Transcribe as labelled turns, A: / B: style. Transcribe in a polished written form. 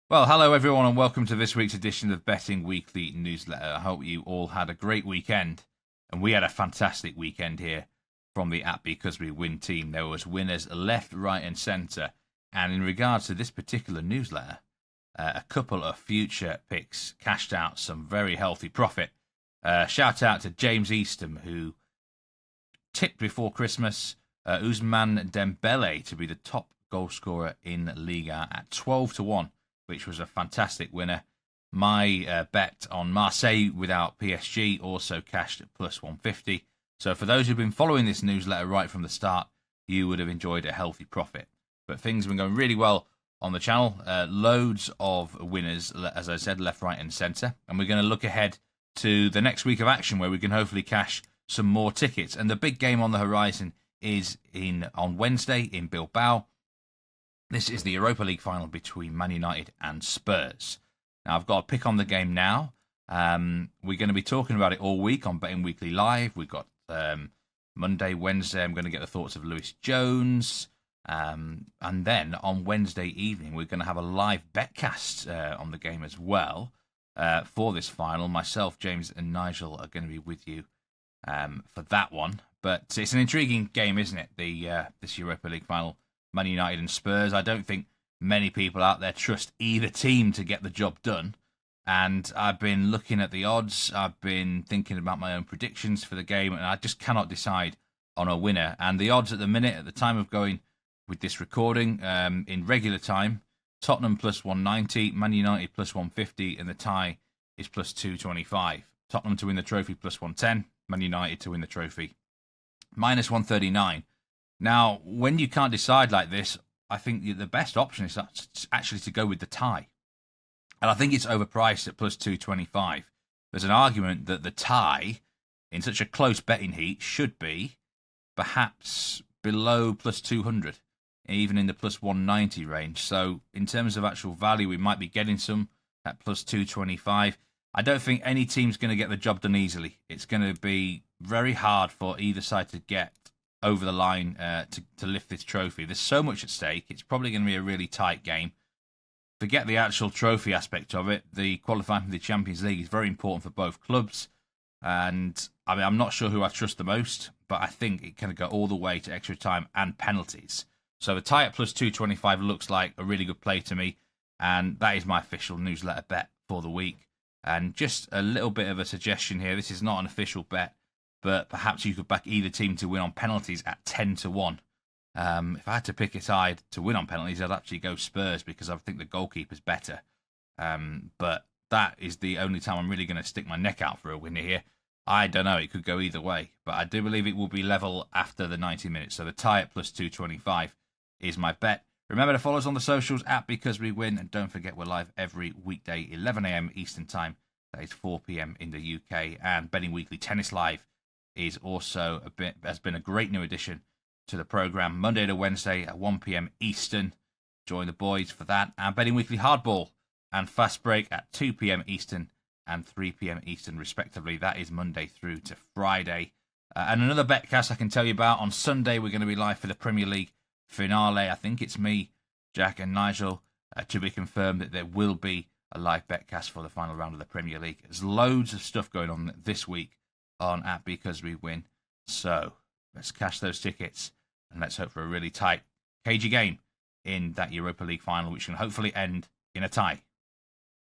A: Well, hello everyone, and welcome to this week's edition of Betting Weekly Newsletter. I hope you all had a great weekend, and we had a fantastic weekend here from the app Because We Win team. There was winners left, right, and centre. And in regards to this particular newsletter, a couple of future picks cashed out some very healthy profit. Shout out to James Eastham, who tipped before Christmas Ousmane Dembele to be the top goal scorer in Liga at 12-1. Which was a fantastic winner. My bet on Marseille without PSG also cashed at plus 150. So for those who've been following this newsletter right from the start, you would have enjoyed a healthy profit. But things have been going really well on the channel. Loads of winners, as I said, left, right, and centre. And we're going to look ahead to the next week of action where we can hopefully cash some more tickets. And the big game on the horizon is on Wednesday in Bilbao. This is the Europa League final between Man United and Spurs. Now, I've got a pick on the game now. We're going to be talking about it all week on Betting Weekly Live. We've got Monday, Wednesday, I'm going to get the thoughts of Lewis Jones. And then on Wednesday evening, we're going to have a live betcast on the game as well for this final. Myself, James, and Nigel are going to be with you for that one. But it's an intriguing game, isn't it? This Europa League final. Man United and Spurs. I don't think many people out there trust either team to get the job done. And I've been looking at the odds. I've been thinking about my own predictions for the game, and I just cannot decide on a winner. And the odds at the minute, at the time of going with this recording, in regular time, Tottenham plus 190, Man United plus 150, and the tie is plus 225. Tottenham to win the trophy plus 110, Man United to win the trophy minus 139. Now, when you can't decide like this, I think the best option is actually to go with the tie. And I think it's overpriced at plus 225. There's an argument that the tie, in such a close betting heat, should be perhaps below plus 200, even in the plus 190 range. So in terms of actual value, we might be getting some at plus 225. I don't think any team's going to get the job done easily. It's going to be very hard for either side to get over the line to lift this trophy. There's so much at stake. It's probably going to be a really tight game. Forget the actual trophy aspect of it. The qualifying for the Champions League is very important for both clubs. And I mean, I'm not sure who I trust the most, but I think it can go all the way to extra time and penalties. So the tie at plus 225 looks like a really good play to me. And that is my official newsletter bet for the week. And just a little bit of a suggestion here. This is not an official bet, but perhaps you could back either team to win on penalties at 10-1. If I had to pick a side to win on penalties, I'd actually go Spurs because I think the goalkeeper's better. But that is the only time I'm really going to stick my neck out for a winner here. I don't know. It could go either way. But I do believe it will be level after the 90 minutes. So the tie at plus 225 is my bet. Remember to follow us on the socials at Because We Win. And don't forget we're live every weekday, 11 a.m. Eastern Time. That is 4 p.m. in the UK. And Betting Weekly Tennis Live is also has been a great new addition to the program. Monday to Wednesday at 1 p.m. Eastern. Join the boys for that. And Betting Weekly Hardball and Fast Break at 2 p.m. Eastern and 3 p.m. Eastern, respectively. That is Monday through to Friday. And another betcast I can tell you about. On Sunday, we're going to be live for the Premier League finale. I think it's me, Jack, and Nigel. To be confirmed that there will be a live betcast for the final round of the Premier League. There's loads of stuff going on this week on at Because We Win. So let's cash those tickets and let's hope for a really tight, cagey game in that Europa League final, which can hopefully end in a tie.